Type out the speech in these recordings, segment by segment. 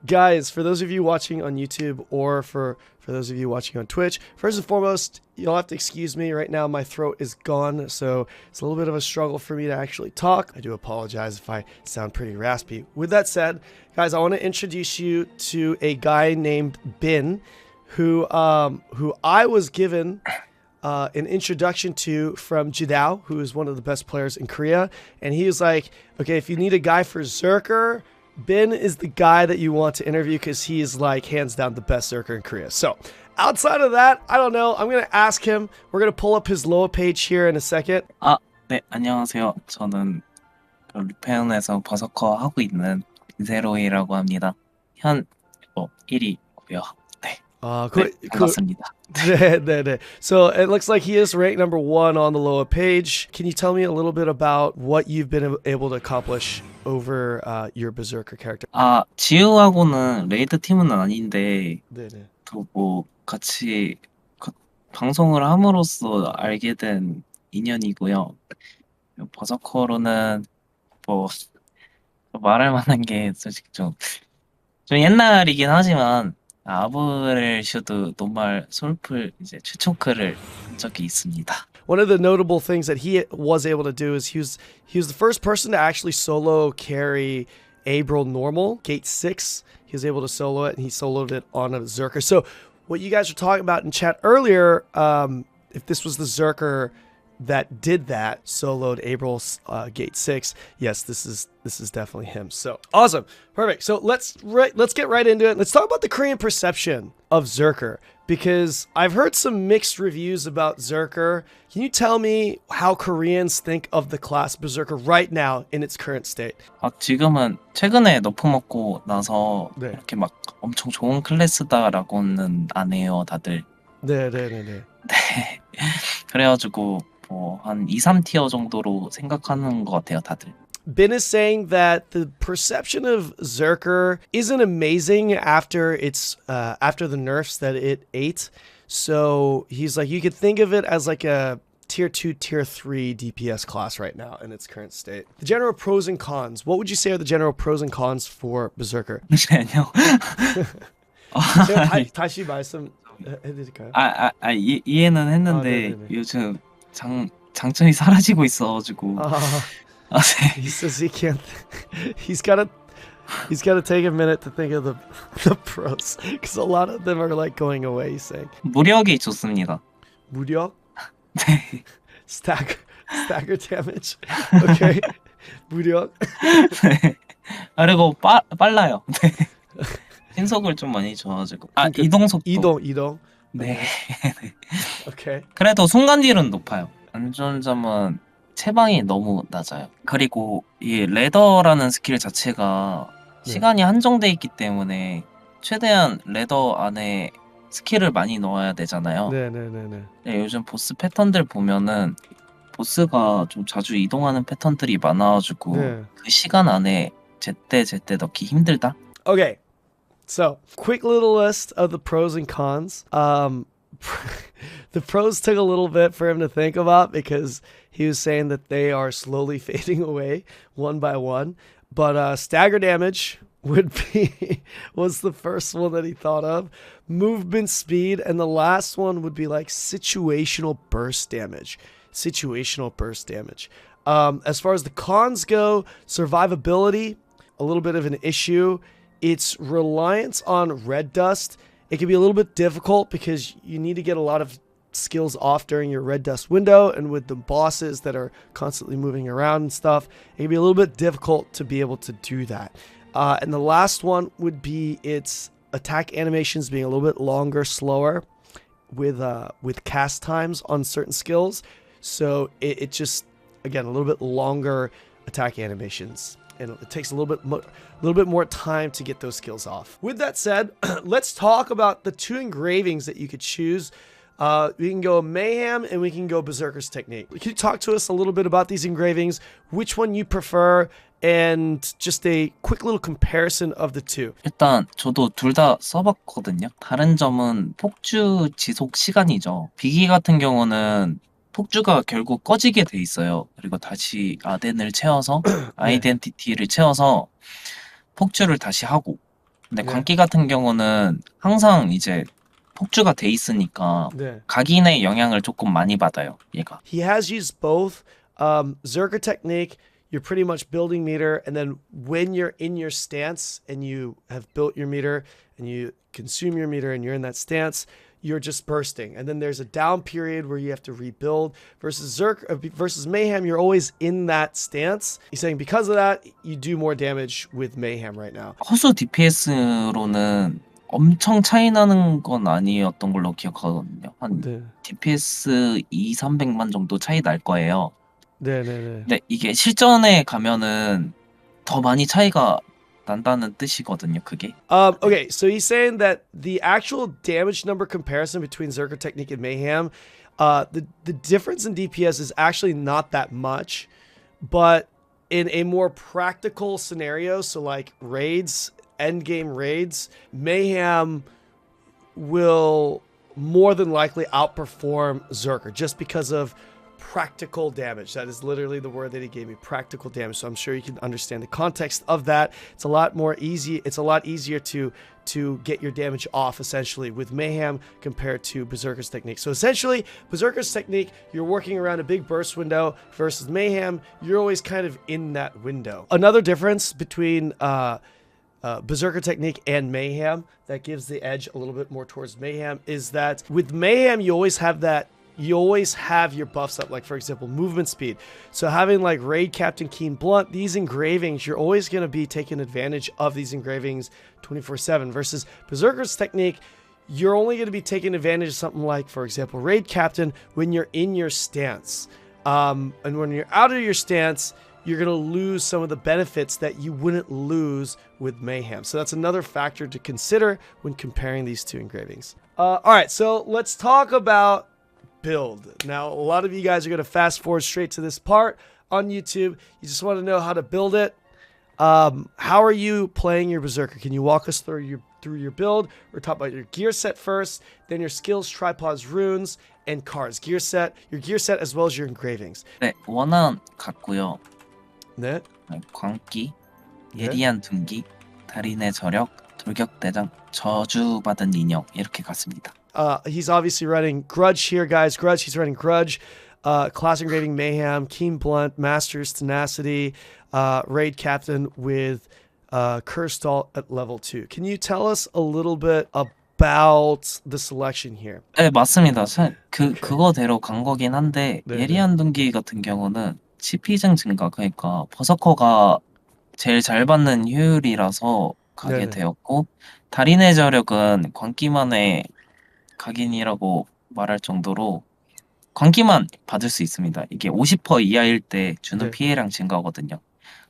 Guys, for those of you watching on YouTube or for those of you watching on Twitch, first and foremost, you'll have to excuse me. Right now, my throat is gone, so it's a little bit of a struggle for me to actually talk. I do apologize if I sound pretty raspy. With that said, guys, I want to introduce you to a guy named Bin, who I was given an introduction to from Jidao, who is one of the best players in Korea. And he was like, okay, if you need a guy for Zerker, Bin is the guy that you want to interview because he is like hands down the best Zerker in Korea. So outside of that, I don't know. I'm going to ask him. We're going to pull up his LOWA page here in a second. 네, 안녕하세요. 저는 루페온에서 버서커 하고 있는 인세로이라고 합니다. 현 1위고요. 네. 반갑습니다. So it looks like he is ranked number 1 on the LOWA page. Can you tell me a little bit about what you've been able to accomplish over your Berserker character? 지우하고는 레이드 팀은 아닌데 또 뭐 같이 방송을 함으로써 알게 된 인연이고요. 버서커로는 뭐 말할 만한 게 솔직히 좀 옛날이긴 하지만 아브렐슈드 노말 솔플 이제 최초크를 한 적이 있습니다. One of the notable things that he was able to do is he was the first person to actually solo carry Abril normal gate 6. He was able to solo it, and he soloed it on a Zerker. So what you guys were talking about in chat earlier, if this was the Zerker that did that, soloed April's gate 6, yes, this is definitely him. So awesome, perfect. So let's get right into it. Let's talk about the Korean perception of Zerker, because I've heard some mixed reviews about Zerker. Can you tell me how Koreans think of the class Berserker right now in its current state? 지금은 최근에 너프 먹고 나서 이렇게 막 엄청 좋은 클래스다라고는 안 해요, 다들. 네. 그래가지고 한 2, 3티어 정도로 생각하는 것 같아요, 다들. Bin is saying that the perception of Zerker isn't amazing after the nerfs that it ate. So he's like, you could think of it as like a tier 2, tier 3 DPS class right now in its current state. The general pros and cons. What would you say are the general pros and cons for Berserker? 잠시만요. 다시 말씀해드릴까요? 이해는 했는데 요즘 장점이 사라지고 있어가지고. He says he can't. He's got to take a minute to think of the pros, because a lot of them are like going away. He's saying. 무력이 좋습니다. 무력? 네. Stagger damage. Okay. 무력. 네. 그리고 빨라요. 네. 신속을 좀 많이 줘가지고. 이동 속도. 이동. 네. 오케이. 그래도 순간딜은 높아요. 안 좋은 점은 체방이 너무 낮아요. 그리고 이 레더라는 스킬 자체가 시간이 한정돼 있기 때문에 최대한 레더 안에 스킬을 많이 넣어야 되잖아요. 네, 요즘 보스 패턴들 보면은 보스가 좀 자주 이동하는 패턴들이 많아가지고 그 시간 안에 제때 넣기 힘들다. Okay. So, quick little list of the pros and cons. The pros took a little bit for him to think about, because he was saying that they are slowly fading away one by one. But stagger damage was the first one that he thought of. Movement speed, and the last one would be like situational burst damage. As far as the cons go, survivability, a little bit of an issue. Its reliance on red dust, it can be a little bit difficult because you need to get a lot of skills off during your red dust window, and with the bosses that are constantly moving around and stuff, it can be a little bit difficult to be able to do that. And the last one would be its attack animations being a little bit longer, slower with cast times on certain skills. So it just, again, a little bit longer attack animations, and it takes a little bit more time to get those skills off. With that said, let's talk about the 2 engravings that you could choose. We can go Mayhem and we can go Berserker's Technique. Can you talk to us a little bit about these engravings, which one you prefer, and just a quick little comparison of the two? 일단 저도 둘 다 써봤거든요. 다른 점은 폭주 지속 시간이죠. 비기 같은 경우는 폭주가 결국 꺼지게 돼 있어요. 그리고 다시 아덴을 채워서 아이덴티티를 채워서 폭주를 다시 하고, 근데 네. 광기 같은 경우는 항상 이제 폭주가 돼 있으니까 네. 각인의 영향을 조금 많이 받아요, 얘가. He has used both Zerker technique. You're pretty much building meter, and then when you're in your stance and you have built your meter and you consume your meter and you're in that stance, you're just bursting. And then there's a down period where you have to rebuild. Versus versus Mayhem, you're always in that stance. He's saying because of that, you do more damage with Mayhem right now. 허수 DPS로는 엄청 차이 나는 건 아니었던 걸로 기억하거든요. 한 네. DPS 200~300만 정도 차이 날 거예요. 네. 근데 이게 실전에 가면은 더 많이 차이가 난다는 뜻이거든요, 그게. Okay, so he's saying that the actual damage number comparison between Zerker technique and Mayhem, the difference in DPS is actually not that much, but in a more practical scenario, so like raids, end game raids, Mayhem will more than likely outperform Zerker just because of practical damage. That is literally the word that he gave me, practical damage. So I'm sure you can understand the context of that. It's a lot more easy. It's a lot easier to get your damage off essentially with Mayhem compared to Berserker's technique. So essentially, Berserker's technique, you're working around a big burst window versus Mayhem, you're always kind of in that window. Another difference between Berserker technique and Mayhem that gives the edge a little bit more towards Mayhem is that with Mayhem, you always have your buffs up, like for example movement speed. So having like Raid Captain Keen Blunt, these engravings, you're always going to be taking advantage of these engravings 24/7 versus Berserker's technique. You're only going to be taking advantage of something like, for example, Raid Captain when you're in your stance, and when you're out of your stance, you're going to lose some of the benefits that you wouldn't lose with Mayhem. So that's another factor to consider when comparing these two engravings. All right, so let's talk about build. Now, a lot of you guys are going to fast forward straight to this part on YouTube. You just want to know how to build it. How are you playing your Berserker? Can you walk us through your build? We're talking about your gear set first, then your skills, tripods, runes, and cards. Your gear set as well as your engravings. 네, 원한 같고요. 네. 광기, 네. 예리한 둔기, 달인의 저력, 돌격대장, 저주받은 인형 이렇게 갔습니다. He's obviously running Grudge here, guys. He's running Grudge, Class Engraving Mayhem, Keen Blunt, Master's Tenacity, Raid Captain with Cursed Alt at level 2. Can you tell us a little bit about the selection here? 네, 맞습니다. 그거대로 간 거긴 한데 네, 예리한 둔기 같은 경우는 CP증 증가, 그러니까 버서커가 제일 잘 받는 효율이라서 가게 네네. 되었고, 달인의 저력은 광기만의 각인이라고 말할 정도로 광기만 받을 수 있습니다. 이게 50% 이하일 때 주는 네. 피해량 증가거든요.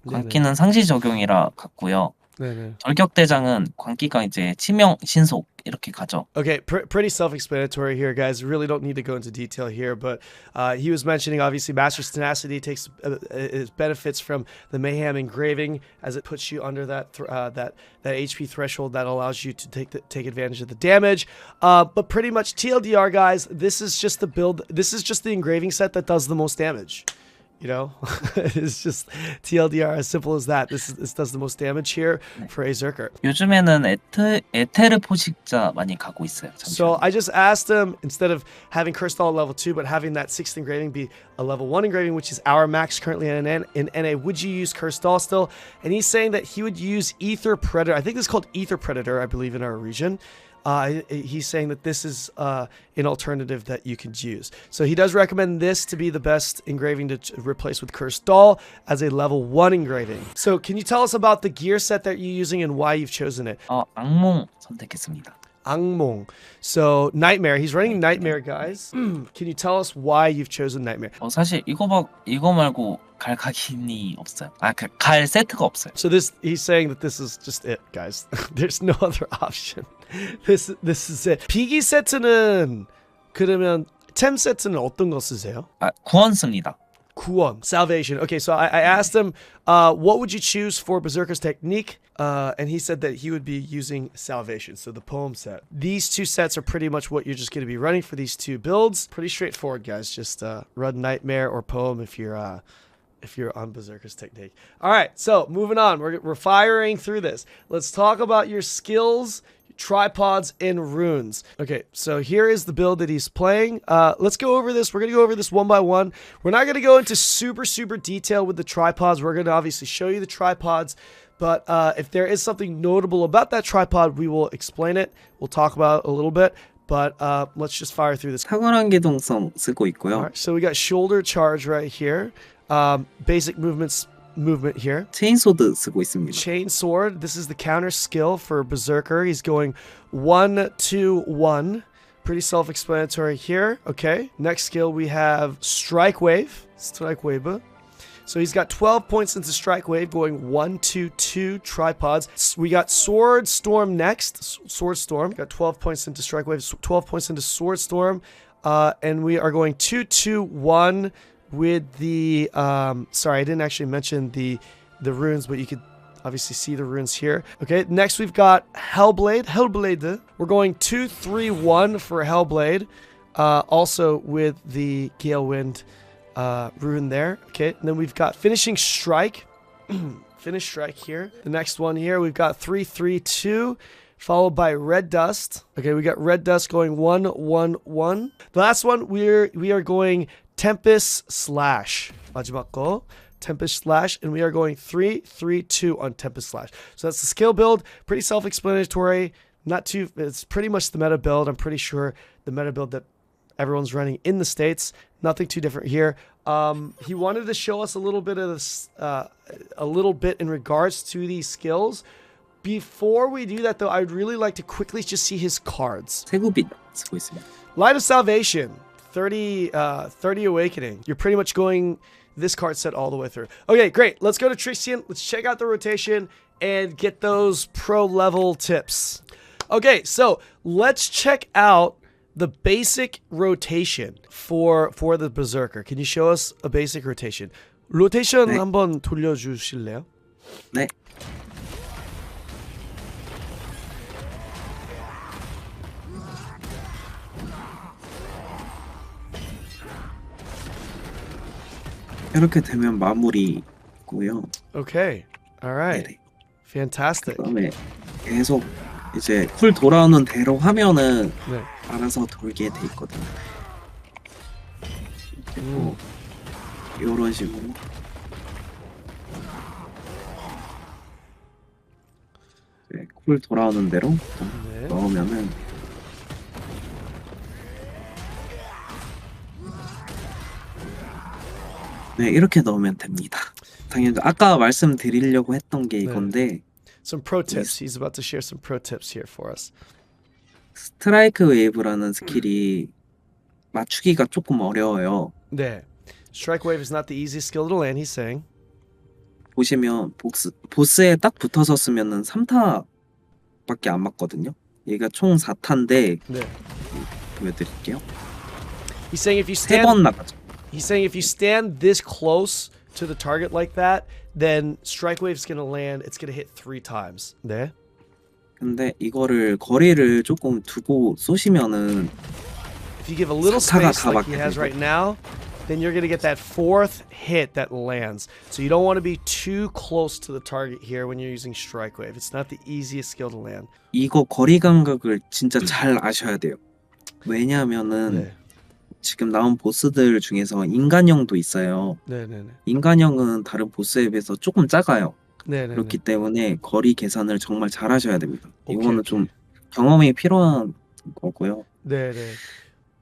네네. 광기는 상시 적용이라 같고요. 네네. 돌격대장은 광기가 이제 치명, 신속 이렇게 가죠. Okay, pretty self-explanatory here, guys. Really don't need to go into detail here, but he was mentioning obviously Master's Tenacity takes it benefits from the Mayhem engraving as it puts you under that that HP threshold that allows you to take advantage of the damage. But pretty much TLDR, guys, this is just the build. This is just the engraving set that does the most damage. You know, it's just TLDR, as simple as that. This does the most damage here for a Zerker. 요즘에는 에테르 포식자 많이 가고 있어요. So I just asked him, instead of having Cursed All level 2, but having that 6th engraving be a level 1 engraving, which is our max currently in NA, would you use Cursed All still? And he's saying that he would use Ether Predator. I think this is called Ether Predator, I believe, in our region. He's saying that this is an alternative that you can use. So he does recommend this to be the best engraving to replace with Cursed Doll as a level 1 engraving. So can you tell us about the gear set that you're using and why you've chosen it? 악몽 선택했습니다. 악몽. So Nightmare. He's running Nightmare, guys. Can you tell us why you've chosen Nightmare? 사실 이거 말고 갈 각인이 없어요. 갈 세트가 없어요. So he's saying that this is just it, guys. There's no other option. This is it. PG 세트는 그러면 템 세트는 어떤 거 쓰세요? 구원 씁니다. 구원, salvation. Okay, so I asked him, what would you choose for Berserker's technique? And he said that he would be using salvation, so the poem set. These two sets are pretty much what you're just going to be running for these two builds. Pretty straightforward, guys. Just run Nightmare or poem if you're if you're on Berserker's technique. All right, so moving on. We're firing through this. Let's talk about your skills, tripods, and runes. Okay, so here is the build that he's playing. Let's go over this. We're going to go over this one by one. We're not going to go into super detail with the tripods. We're going to obviously show you the tripods. But if there is something notable about that tripod, we will explain it. We'll talk about it a little bit. But let's just fire through this. 탁월한 기동성 쓰고 있고요. All right, so we got shoulder charge right here. Basic movement here. 체인소드 쓰고 있습니다. Chain sword. This is the counter skill for Berserker. He's going 1-2-1. Pretty self-explanatory here. Okay. Next skill we have strike wave. Strike wave. So he's got 12 points into strike wave, going 1-2-2 tripods. We got sword storm next. Sword storm. Got 12 points into strike wave. 12 points into sword storm. And we are going 2-2-1 with the sorry, I didn't actually mention the runes, but you could obviously see the runes here. Okay, next we've got Hellblade. We're going 2-3-1 for Hellblade, also with the Gale Wind rune there. Okay, and then we've got finishing strike. Finish strike here. The next one here, we've got 3-3-2, followed by red dust. Okay, we got red dust going 1-1-1. The last one, we are going Tempest Slash. 마지막 거, Tempest Slash, and we are going 3-3-2 on Tempest Slash. So that's the skill build. Pretty self-explanatory. Not too. It's pretty much the meta build. I'm pretty sure the meta build that everyone's running in the States. Nothing too different here. He wanted to show us a little bit of this, a little bit in regards to these skills. Before we do that, though, I'd really like to quickly just see his cards. 태구빛 쓰고 있습니다. Light of Salvation. 30 Awakening. You're pretty much going this card set all the way through. Okay, great. Let's go to Trixian. Let's check out the rotation and get those pro level tips. Okay, so let's check out the basic rotation for the Berserker. Can you show us a basic rotation? 로테이션 네. 한번 돌려주실래요? 네. 이렇게 되면 마무리고요. Okay. All right. 네네. Fantastic. 그다음에 계속 이제 쿨 돌아오는 대로 하면은 네. 알아서 돌게 돼 있거든요. 그리고 이런 식으로 이제 쿨 돌아오는 대로 네. 넣으면은 네 이렇게 넣으면 됩니다. 당연히 아까 말씀드리려고 했던 게 이건데 Some pro tips. He's about to share some pro tips here for us. 스트라이크 웨이브라는 스킬이 맞추기가 조금 어려워요. 네. Strike wave is not the easiest skill to land, he's saying. 보시면 보스에 딱 붙어서 쓰면은 3타밖에 안 맞거든요. 얘가 총 4타인데 네. 보여드릴게요. He's saying if you 3번 stand 나가죠. He's saying if you stand this close to the target like that, then strike wave's going to land. It's going to hit 3 times. 네. 근데 이거를 거리를 조금 두고 쏘시면은 If you give a little 사타가 space 다 like he 맞게 has 되죠. right now, then you're going to get that 4th hit that lands. So you don't want to be too close to the target here when you're using strike wave. It's not the easiest skill to land. 이거 거리 감각을 진짜 잘 아셔야 돼요. 왜냐하면은 네. 지금 나온 보스들 중에서 인간형도 있어요. 네네네. 인간형은 다른 보스에 비해서 조금 작아요. 네네네. 그렇기 때문에 거리 계산을 정말 잘 하셔야 됩니다. 오케이, 이거는 오케이. 좀 경험이 필요한 거고요. 네네.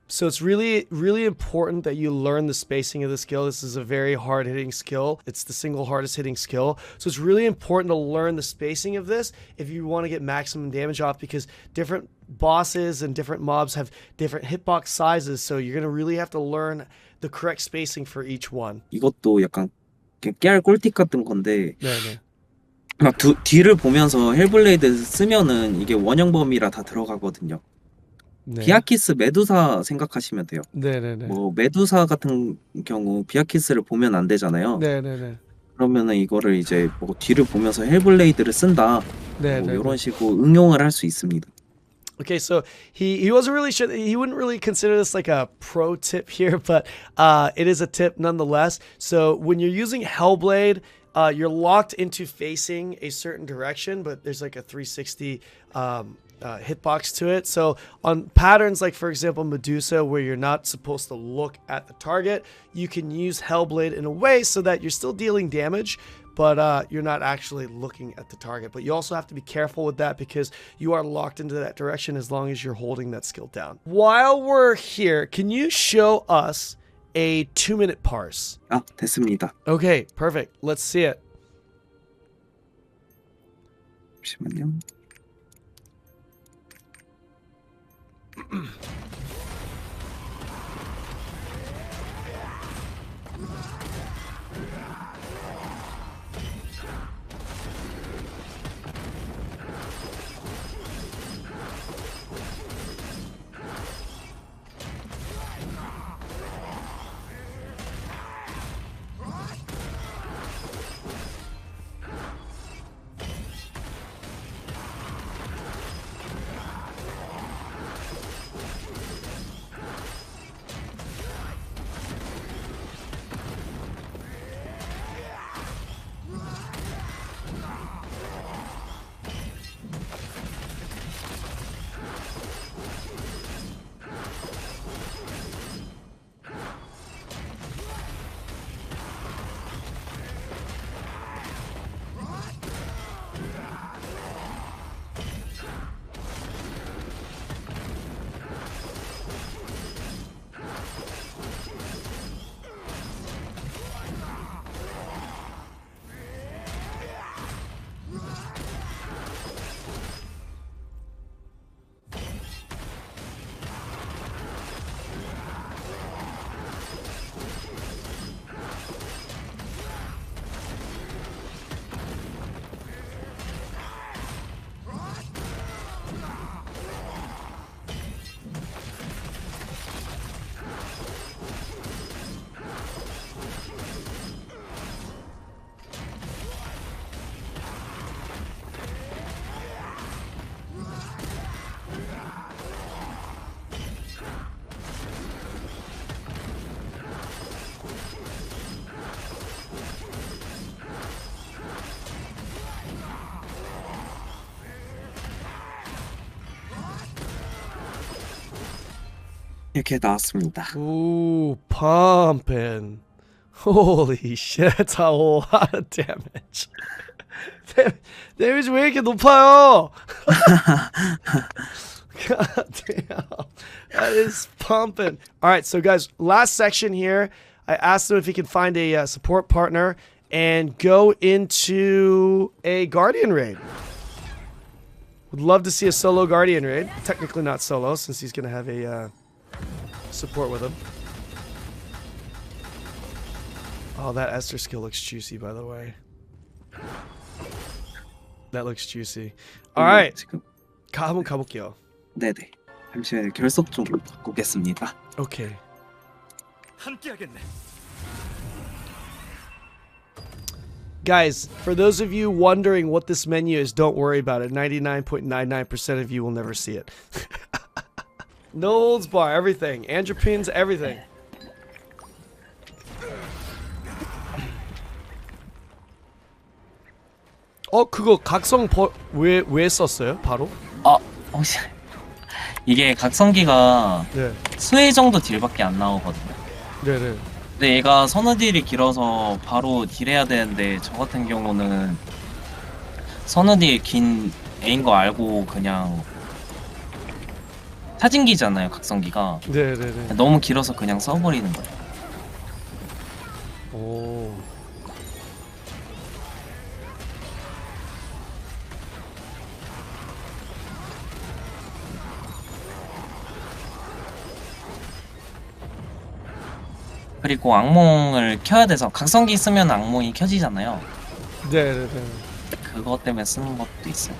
So it's really important that you learn the spacing of the skill. This is a very hard hitting skill. It's the single hardest hitting skill. So it's really important to learn the spacing of this if you want to get maximum damage off, because different bosses and different mobs have different hitbox sizes. So you're going to really have to learn the correct spacing for each one. 이것도 약간 깨알 꿀팁 같은 건데 네네. 막 뒤를 보면서 헬블레이드 쓰면은 이게 원형 범위라 다 들어가거든요. 네. 비아키스 메두사 생각하시면 돼요. 네네네. 뭐 메두사 같은 경우 비아키스를 보면 안 되잖아요. 네네네. 그러면은 이거를 이제 뭐 뒤를 보면서 헬블레이드를 쓴다. 네네. 뭐 이런 식으로 응용을 할 수 있습니다. Okay, so he wasn't really sure. He wouldn't really consider this like a pro tip here, but it is a tip nonetheless. So when you're using Hellblade, you're locked into facing a certain direction, but there's like a 360 hitbox to it. So on patterns like, for example, Medusa, where you're not supposed to look at the target, you can use Hellblade in a way so that you're still dealing damage, but you're not actually looking at the target. But you also have to be careful with that because you are locked into that direction as long as you're holding that skill down. While we're here, can you show us a 2-minute parse? 아, 됐습니다. Okay, perfect. Let's see it. 잠시만요. 이렇게 나왔습니다. Ooh, pumping. Holy shit, that's a lot of damage. 데미지 왜 이렇게 높아요? God damn. That is pumping. All right, so guys, last section here. I asked him if he can find a support partner and go into a Guardian raid. Would love to see a solo Guardian raid. Technically not solo, since he's going to have a support with him. Oh, that Esther skill looks juicy, by the way. That looks juicy. All right. 지금 한번 가볼게요. 네네. 잠시만요. 결속 좀 바꾸겠습니다. Okay. Guys, for those of you wondering what this menu is, don't worry about it. 99.99% of you will never see it. No holds bar, everything. Andropines, everything. 그거 각성 왜 썼어요? 바로? 혹시 이게 각성기가 네. 수혜 정도 딜밖에 안 나오거든요. 네네. 근데 얘가 선우 딜이 길어서 바로 딜해야 되는데 저 같은 경우는 선우 딜 긴 애인 거 알고 그냥 사진기잖아요, 각성기가. 네네네. 너무 길어서 그냥 써버리는 거예요. 오. 그리고 악몽을 켜야 돼서 각성기 쓰면 악몽이 켜지잖아요. 네네네. 그것 때문에 쓰는 것도 있어요.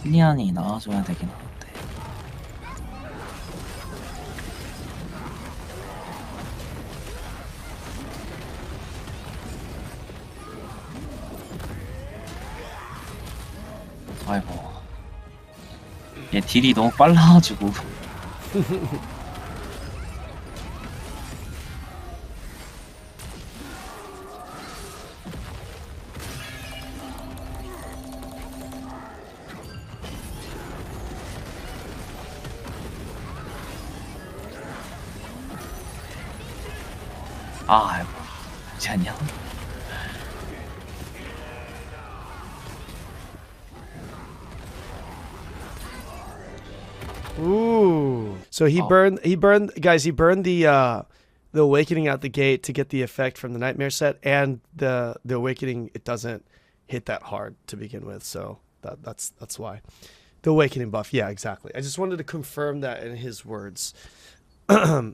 킬리안이 나와줘야 되긴 하는데. 아이고, 얘 딜이 너무 빨라가지고. 아이고, 그렇지 않냐? Ooh. So he burned the awakening out the gate to get the effect from the nightmare set, and the awakening, it doesn't hit that hard to begin with, so that's why. The awakening buff, yeah, exactly. I just wanted to confirm that in his words.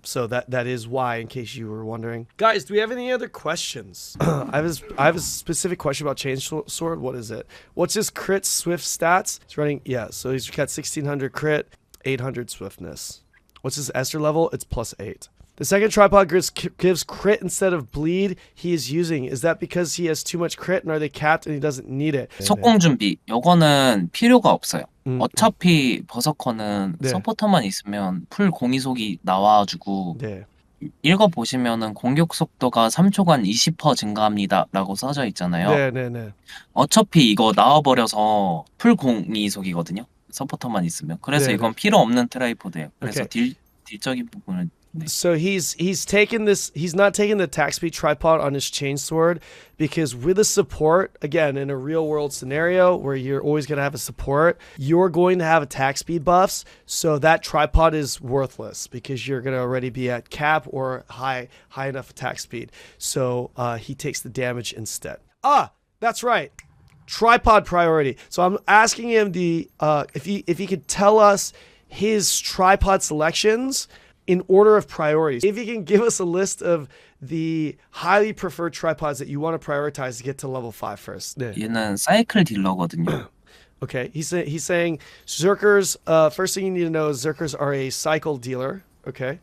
So that is why, in case you were wondering. Guys, do we have any other questions? I have a specific question about Chainsword. What is it? What's his crit swift stats? He's running, yeah, so he's got 1600 crit, 800 swiftness. What's his Esther level? It's +8. The second tripod gives crit instead of bleed he is using. Is that because he has too much crit and are they capped and he doesn't need it? 속공 준비. 요거는 필요가 없어요. 어차피 버서커는 네. 서포터만 있으면 풀 공이속이 나와가지고 네. 읽어보시면은 공격 속도가 3초간 20% 증가합니다 라고 써져 있잖아요. 네네네. 어차피 이거 나와버려서 풀 공이속이거든요. 서포터만 있으면. 그래서 네네. 이건 필요 없는 트라이포드예요. 그래서 Okay. 딜적인 부분은 네. So he's not taking the attack speed tripod on his chainsword because with a support, again, in a real world scenario where you're always going to have a support, you're going to have attack speed buffs. So that tripod is worthless because you're going to already be at cap or high enough attack speed. So he takes the damage instead. Ah, that's right. Tripod priority. So I'm asking him if he could tell us his tripod selections in order of priorities. If you can give us a list of the highly preferred tripods that you want to prioritize to get to level 5 first. 네. 얘는 사이클 딜러거든요. Okay, he's saying Zerkers, first thing you need to know is Zerkers are a cycle dealer. Okay.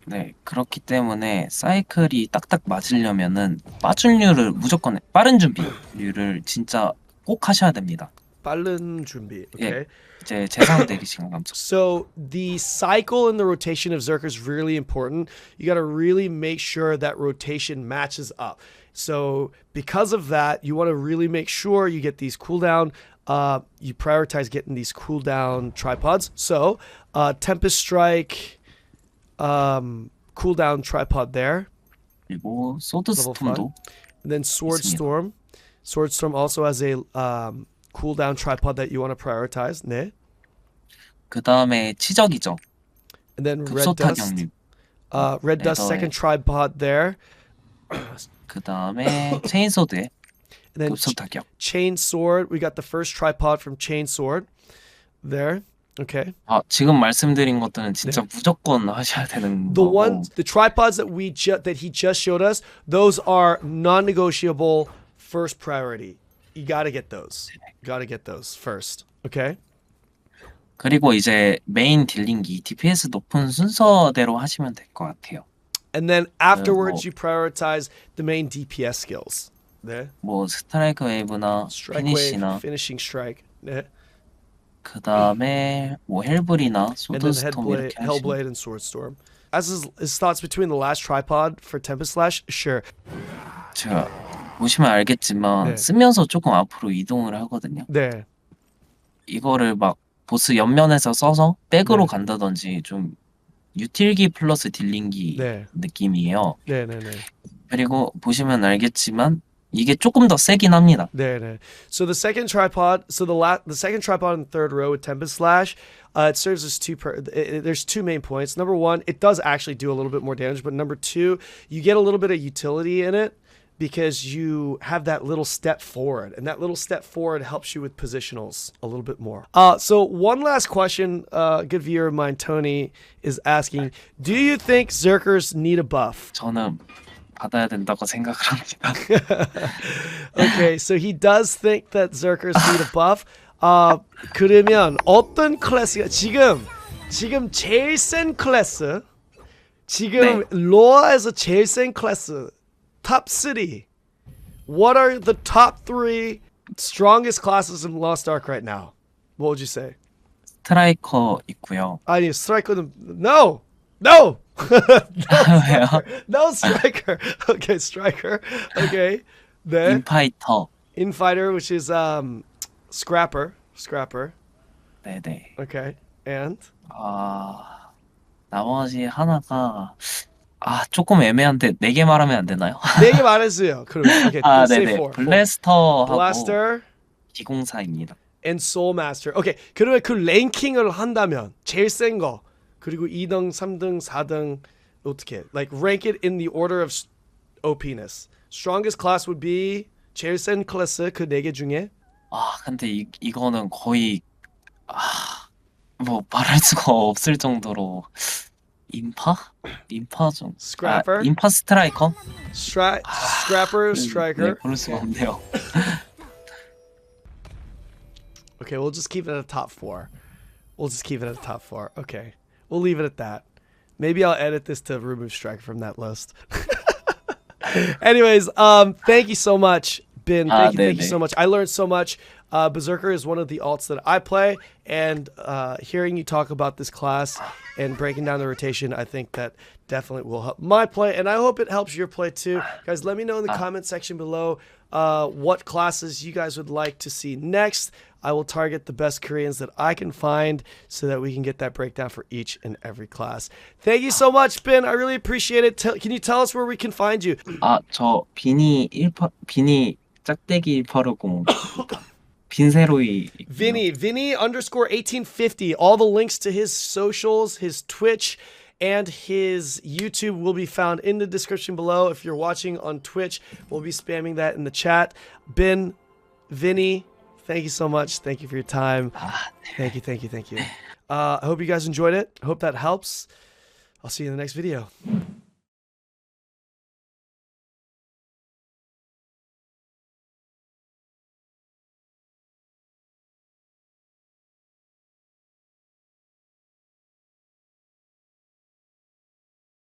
네, 그렇기 때문에 사이클이 딱딱 맞으려면은 빠준류를 무조건 빠른 준비류를 진짜 꼭 하셔야 됩니다. 빠른 준비. Okay. 예, 이제 재상 대기시간 감소. So the cycle and the rotation of Zerker is really important. You got to really make sure that rotation matches up. So because of that, you want to really make sure you get these cooldown. You prioritize getting these cooldown tripods. So Tempest Strike, cooldown tripod there. 그리고 소드 스톰도. And then Sword 있습니다. Storm. Sword Storm also has a cooldown tripod that you want to prioritize. 네. 그 다음에 치적이죠. And then Red Dust. 급소타격류. Red Dust second tripod there. 그 다음에 체인소드에 And then 급소타격. Chain Sword. We got the first tripod from Chain Sword there. Okay. 아, 지금 말씀드린 것들은 진짜 무조건 하셔야 되는 The 거고. the tripods that that he just showed us, those are non-negotiable first priority. You got to get those. Got to get those first. Okay. 그리고 이제 메인 딜링기 DPS 높은 순서대로 하시면 될 것 같아요. And then afterwards you prioritize the main DPS skills. 네. 뭐 스트라이크 웨이브나 Strike 피니시나 wave, finishing strike. 네. 그 다음에 뭐 헬블이나 And then 소드스톰 이렇게 하시면 Hellblade and Sword Storm. As his thoughts between the last tripod for Tempest Slash, sure. 제가 보시면 알겠지만 네. 쓰면서 조금 앞으로 이동을 하거든요. 네. 이거를 막 보스 옆면에서 써서 백으로 네. 간다든지 좀 유틸기 플러스 딜링기 네. 느낌이에요. 네, 네, 네. 그리고 보시면 알겠지만 이게 조금 더 세긴 합니다. 네, 네. So the second tripod, the second tripod in the third row with Tempest Slash, it serves as there's two main points. Number one, it does actually do a little bit more damage, but number two, you get a little bit of utility in it because you have that little step forward, and that little step forward helps you with positionals a little bit more. So one last question, good viewer of mine, Tony, is asking, do you think Zerkers need a buff? 저는 받아야 된다고 생각을 합니다. Okay, so he does think that Zerkers need a buff. 그러면 어떤 클래스가 지금 제일 센 클래스, 지금 로아에서 제일 센 클래스 top 3. What are the top 3 strongest classes in Lost Ark right now? What would you say? 스트라이커 있고요. 아니 스트라이커는 no. 왜요? No striker. Okay, striker. Okay. 네. 인파이터. Infighter, which is scrapper. 네네. Okay. And 나머지 하나가 조금 애매한데 4개 말하면 안 되나요? 4개 말했어요. 그러면 okay. Let's say 네네. 4. 블래스터하고 Blaster 기공사입니다. and Soulmaster. Okay. 그러면 그 랭킹을 한다면 제일 센 거 그리고 2등, 3등, 4등 어떻게? Like rank it in the order of OPness. Strongest class would be 제일 센 클래스 그 4개 중에 근데 이거는 거의 뭐 말할 수가 없을 정도로 인파 중. Scrapper? 인파 스트라이커? Scrapper, Striker. 네, 그럴 수가 없네요. Okay, we'll just keep it at a top 4. Okay. We'll leave it at that. Maybe I'll edit this to remove Striker from that list. Anyways, thank you so much, Ben. Thank you so much. I learned so much. Berserker is one of the alts that I play, and hearing you talk about this class and breaking down the rotation, I think that definitely will help my play, and I hope it helps your play too. Guys, let me know in the comment section below what classes you guys would like to see next. I will target the best Koreans that I can find so that we can get that breakdown for each and every class. Thank you so much, Ben. I really appreciate it. Can you tell us where we can find you? 저 비니 짝대기 1850 빈세로이 Vini underscore 1850. All the links to his socials, his Twitch, and his YouTube will be found in the description below. If you're watching on Twitch, we'll be spamming that in the chat. Ben, Vini, thank you so much. Thank you for your time. Thank you. I hope you guys enjoyed it. I hope that helps. I'll see you in the next video.